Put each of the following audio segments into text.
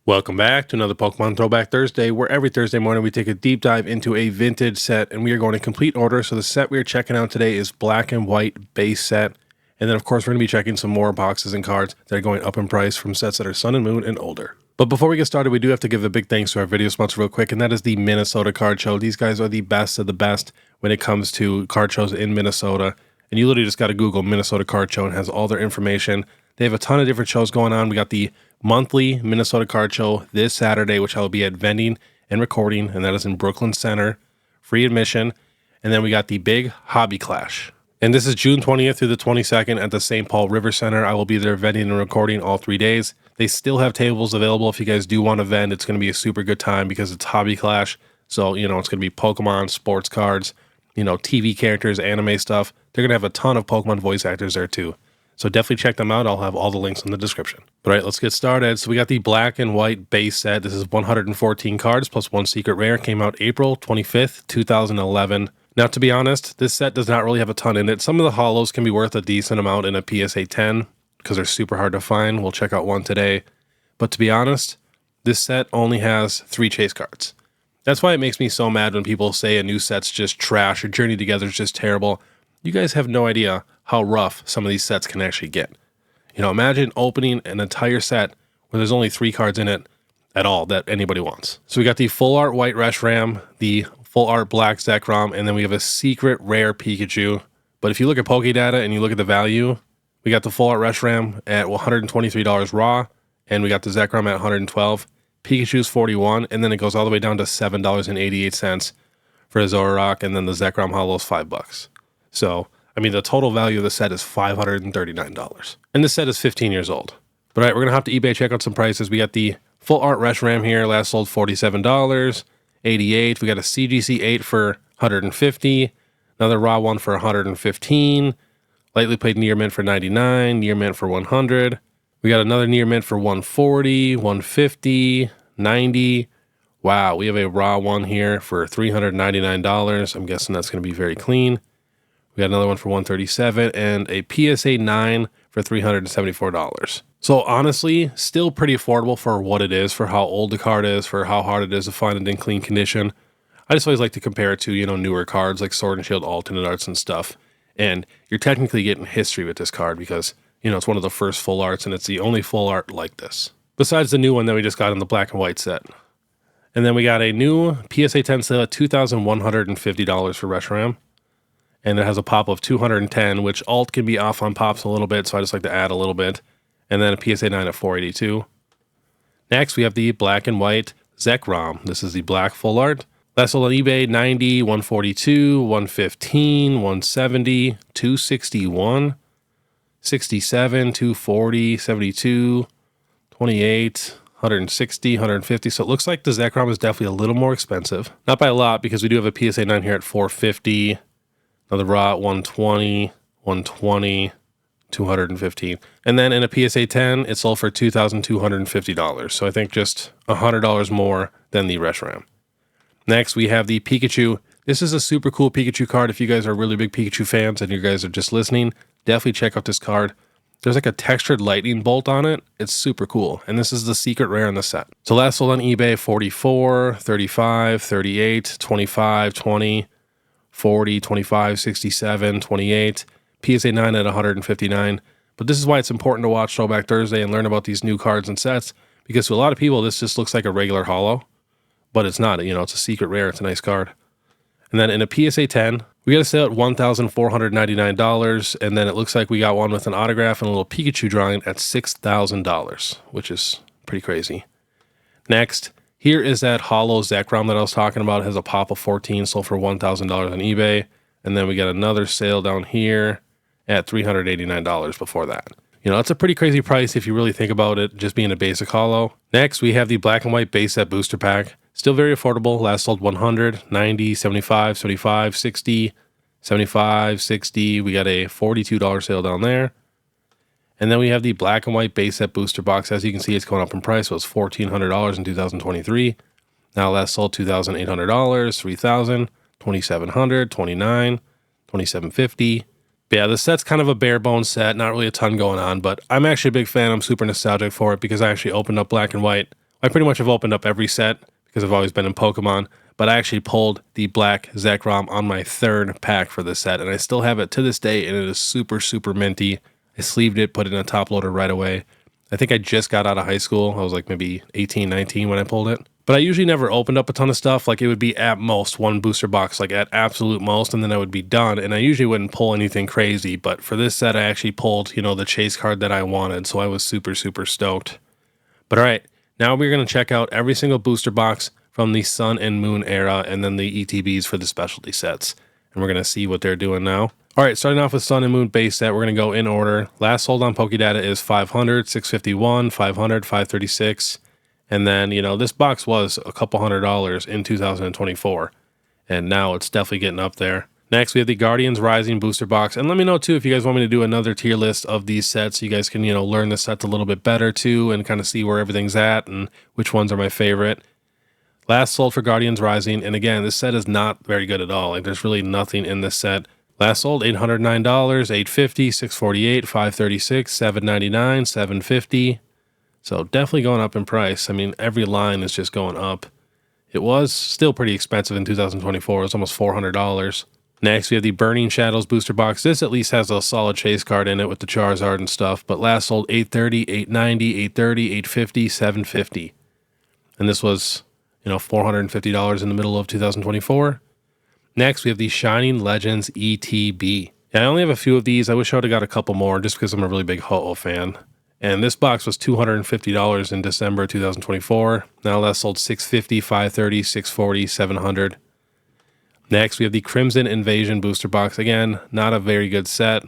Welcome back to another Pokemon Throwback Thursday, where every Thursday morning we take a deep dive into a vintage set, and we are going in complete order. So the set we are checking out today is Black and White base set, and then of course we're going to be checking some more boxes and cards that are going up in price from sets that are Sun and Moon and older. But before we get started, we do have to give a big thanks to our video sponsor real quick, and that is the Minnesota Card Show. These guys are the best of the best when it comes to card shows in Minnesota, and you literally just got to Google Minnesota Card Show and it has all their information. They have a ton of different shows going on. We got the monthly Minnesota Card Show this Saturday, which I will be at vending and recording, and that is in Brooklyn Center, free admission. And then we got the big Hobby Clash. And this is June 20th through the 22nd at the St. Paul River Center. I will be there vending and recording all 3 days. They still have tables available if you guys do want to vend. It's going to be a super good time because it's Hobby Clash. So, it's going to be Pokemon, sports cards, TV characters, anime stuff. They're going to have a ton of Pokemon voice actors there too. So definitely check them out. I'll have all the links in the description. All right, let's get started. So we got the Black and White base set. This is 114 cards plus one secret rare. Came out April 25th, 2011. Now, to be honest, this set does not really have a ton in it. Some of the holos can be worth a decent amount in a PSA 10 because they're super hard to find. We'll check out one today. But to be honest, this set only has 3 chase cards. That's why it makes me so mad when people say a new set's just trash or Journey Together is just terrible. You guys have no idea how rough some of these sets can actually get. Imagine opening an entire set where there's only 3 cards in it at all that anybody wants. So we got the full art white Reshiram, the full art black Zekrom, and then we have a secret rare Pikachu. But if you look at Pokedata and you look at the value, we got the full art Reshiram at $123 raw, and we got the Zekrom at $112. Pikachu's $41, and then it goes all the way down to $7.88 for a Zoroark, and then the Zekrom holo is $5. So, the total value of the set is $539. And this set is 15 years old. But all right, we're going to have to eBay check out some prices. We got the full art Reshiram here, last sold $47, $88. We got a CGC 8 for $150, another raw one for $115, lightly played near mint for $99, near mint for $100. We got another near mint for $140, $150, $90. Wow, we have a raw one here for $399. I'm guessing that's going to be very clean. We got another one for $137 and a PSA 9 for $374. So honestly, still pretty affordable for what it is, for how old the card is, for how hard it is to find it in clean condition. I just always like to compare it to, newer cards like Sword and Shield alternate arts and stuff. And you're technically getting history with this card because, it's one of the first full arts and it's the only full art like this. Besides the new one that we just got in the black and white set. And then we got a new PSA 10 sale at $2,150 for Reshiram. And it has a pop of 210, which alt can be off on pops a little bit, so I just like to add a little bit. And then a PSA 9 at 482. Next, we have the black and white Zekrom. This is the black full art. Last sold on eBay, $90, $142, $115, $170, $261, $67, $240, $72, $28, $160, $150. So it looks like the Zekrom is definitely a little more expensive. Not by a lot, because we do have a PSA 9 here at $450. Another raw at $120, $120, $215. And then in a PSA 10, it sold for $2,250. So I think just $100 more than the Reshiram. Next, we have the Pikachu. This is a super cool Pikachu card. If you guys are really big Pikachu fans and you guys are just listening, definitely check out this card. There's like a textured lightning bolt on it. It's super cool. And this is the secret rare in the set. So last sold on eBay, $44, $35, $38, $25, $20, $40, $25, $67, $28, PSA 9 at $159. But this is why it's important to watch Throwback Thursday and learn about these new cards and sets, because to a lot of people, this just looks like a regular holo, but it's not. It's a secret rare. It's a nice card. And then in a PSA 10, we got a sale at $1,499, and then it looks like we got one with an autograph and a little Pikachu drawing at $6,000, which is pretty crazy. Next, here is that holo Zekrom that I was talking about. It has a pop of 14, sold for $1,000 on eBay. And then we got another sale down here at $389 before that. That's a pretty crazy price if you really think about it, just being a basic holo. Next, we have the black and white base set booster pack. Still very affordable. Last sold $100, $90, $75, $75, $60, $75, $60. We got a $42 sale down there. And then we have the black and white base set booster box. As you can see, it's going up in price. So it's $1,400 in 2023. Now last sold $2,800, $3,000, $2,700, $2,900, $2,750. But yeah, the set's kind of a bare bones set, not really a ton going on, but I'm actually a big fan. I'm super nostalgic for it because I actually opened up black and white I pretty much have opened up every set because I've always been in Pokemon, but I actually pulled the black Zekrom on my 3rd pack for this set, and I still have it to this day, and it is super, super minty. I sleeved it, put it in a top loader right away. I think I just got out of high school. I was like maybe 18, 19 when I pulled it. But I usually never opened up a ton of stuff. Like it would be at most one booster box, like at absolute most, and then I would be done. And I usually wouldn't pull anything crazy. But for this set, I actually pulled, the chase card that I wanted. So I was super, super stoked. But all right, now we're going to check out every single booster box from the Sun and Moon era and then the ETBs for the specialty sets. And we're going to see what they're doing now. All right, starting off with Sun and Moon base set, we're going to go in order. Last sold on Pokédata is 500, 651, 500, 536. And then, this box was a couple $100s in 2024. And now it's definitely getting up there. Next, we have the Guardians Rising booster box. And let me know, too, if you guys want me to do another tier list of these sets. So you guys can, learn the sets a little bit better, too, and kind of see where everything's at and which ones are my favorite. Last sold for Guardians Rising. And again, this set is not very good at all. Like, there's really nothing in this set. Last sold $809, $850, $648, $536, $799, $750. So definitely going up in price. I mean, every line is just going up. It was still pretty expensive in 2024. It was almost $400. Next, we have the Burning Shadows booster box. This at least has a solid chase card in it with the Charizard and stuff. But last sold $830, $890, $830, $850, $750. And this was, $450 in the middle of 2024. Next, we have the Shining Legends ETB. Yeah, I only have a few of these. I wish I would have got a couple more just because I'm a really big Ho-Oh fan. And this box was $250 in December 2024. Now that sold $650, $530, $640, $700. Next, we have the Crimson Invasion booster box. Again, not a very good set.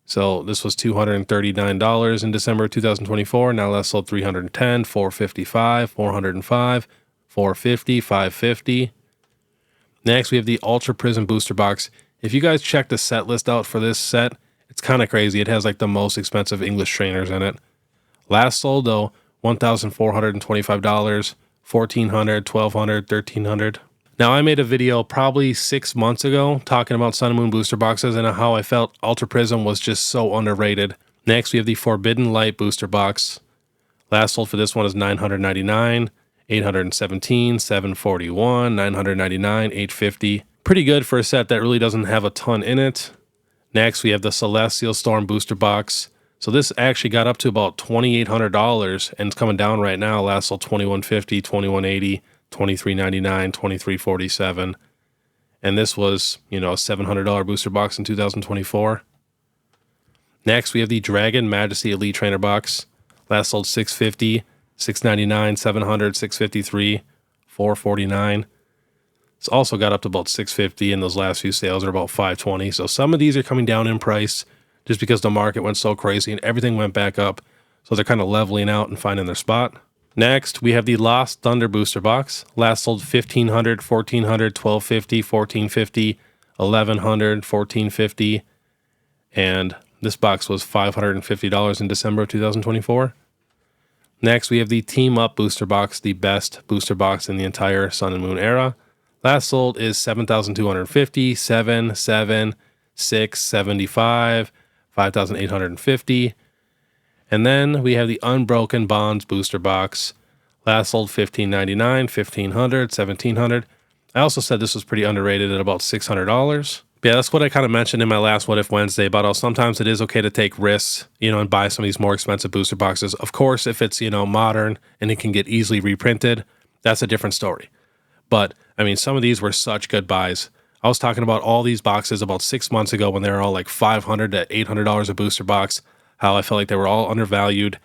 So this was $239 in December 2024. Now that sold $310, $455, $405, $450, $550. Next, we have the Ultra Prism booster box. If you guys check the set list out for this set, it's kind of crazy. It has like the most expensive English trainers in it. Last sold though, $1,425, $1,400, $1,200, $1,300. Now I made a video probably 6 months ago talking about Sun and Moon booster boxes and how I felt Ultra Prism was just so underrated. Next we have the Forbidden Light booster box. Last sold for this one is $999, $817, $741, $999, $850. Pretty good for a set that really doesn't have a ton in it. Next, we have the Celestial Storm booster box. So this actually got up to about $2,800 and it's coming down right now. Last sold $2,150, $2,180, $2,399, $2,347. And this was, a $700 booster box in 2024. Next, we have the Dragon Majesty Elite Trainer box. Last sold $650, $699, $700, $653, $449. It's also got up to about $650, and those last few sales are about $520. So some of these are coming down in price just because the market went so crazy and everything went back up. So they're kind of leveling out and finding their spot. Next, we have the Lost Thunder booster box. Last sold $1,500, $1,400, $1,250, $1,450, $1,100, $1,450. And this box was $550 in December of 2024. Next, we have the Team Up booster box, the best booster box in the entire Sun and Moon era. Last sold is $7,250, $7,700, $675, $5,850. And then we have the Unbroken Bonds booster box. Last sold $1,599, $1,500, $1,700. I also said this was pretty underrated at about $600. But yeah, that's what I kind of mentioned in my last What If Wednesday about how sometimes it is okay to take risks, and buy some of these more expensive booster boxes. Of course, if it's, modern and it can get easily reprinted, that's a different story. But, some of these were such good buys. I was talking about all these boxes about 6 months ago when they were all like $500 to $800 a booster box, how I felt like they were all undervalued.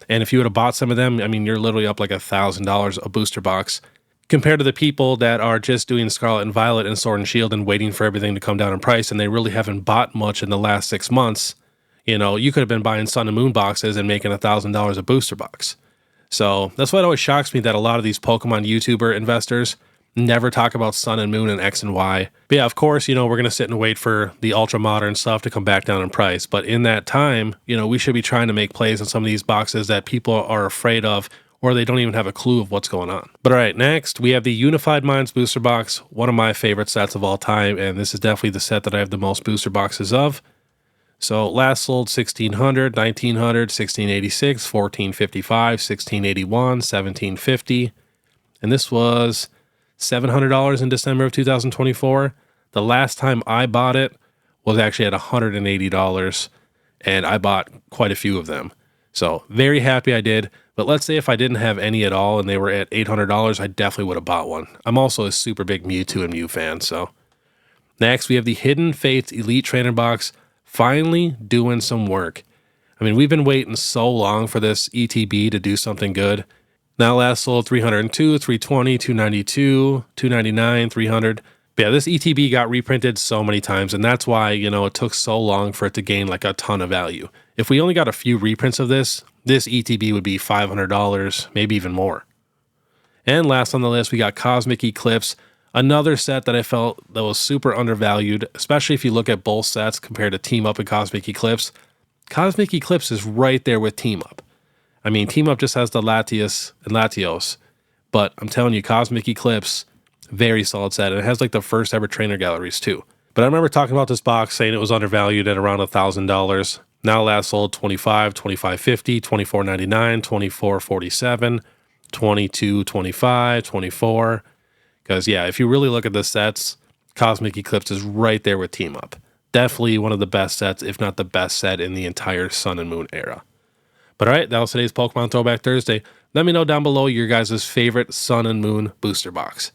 And if you would have bought some of them, you're literally up like $1,000 a booster box. Compared to the people that are just doing Scarlet and Violet and Sword and Shield and waiting for everything to come down in price, and they really haven't bought much in the last 6 months, you could have been buying Sun and Moon boxes and making $1,000 a booster box. So that's why it always shocks me that a lot of these Pokemon YouTuber investors never talk about Sun and Moon and X and Y. But yeah, of course, we're going to sit and wait for the ultra modern stuff to come back down in price. But in that time, we should be trying to make plays in some of these boxes that people are afraid of, or they don't even have a clue of what's going on. But all right, next we have the Unified Minds booster box, one of my favorite sets of all time. And this is definitely the set that I have the most booster boxes of. So last sold 1600, 1900, 1686, 1455, 1681, 1750. And this was $700 in December of 2024. The last time I bought it was actually at $180, and I bought quite a few of them. So very happy I did. But let's say if I didn't have any at all and they were at $800, I definitely would have bought one. I'm also a super big Mewtwo and Mew fan. So next we have the Hidden Fates Elite Trainer Box, finally doing some work. I mean, we've been waiting so long for this ETB to do something good. Now last sold 302, 320, 292, 299, 300. But yeah, this ETB got reprinted so many times, and that's why, you know, it took so long for it to gain like a ton of value. If we only got a few reprints of this ETB would be $500, maybe even more. And last on the list, we got Cosmic Eclipse, another set that I felt that was super undervalued, especially if you look at both sets compared to Team Up and Cosmic Eclipse. Cosmic Eclipse is right there with Team Up. I mean, Team Up just has the Latios and Latios, but I'm telling you, Cosmic Eclipse, very solid set. And it has like the first ever trainer galleries too. But I remember talking about this box saying it was undervalued at around $1,000. Now last sold $25, $25.50, $24.99, $24.47, $22.25, $24. Because yeah, if you really look at the sets, Cosmic Eclipse is right there with Team Up. Definitely one of the best sets, if not the best set in the entire Sun and Moon era. But all right, that was today's Pokemon Throwback Thursday. Let me know down below your guys' favorite Sun and Moon booster box.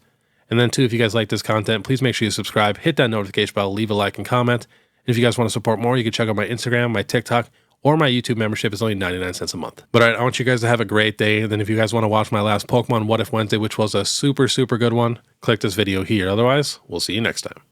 And then too, if you guys like this content, please make sure you subscribe, hit that notification bell, leave a like and comment. And if you guys want to support more, you can check out my Instagram, my TikTok, or my YouTube membership. Is only 99 cents a month. But all right, I want you guys to have a great day. And then if you guys want to watch my last Pokemon What If Wednesday, which was a super, super good one, click this video here. Otherwise, we'll see you next time.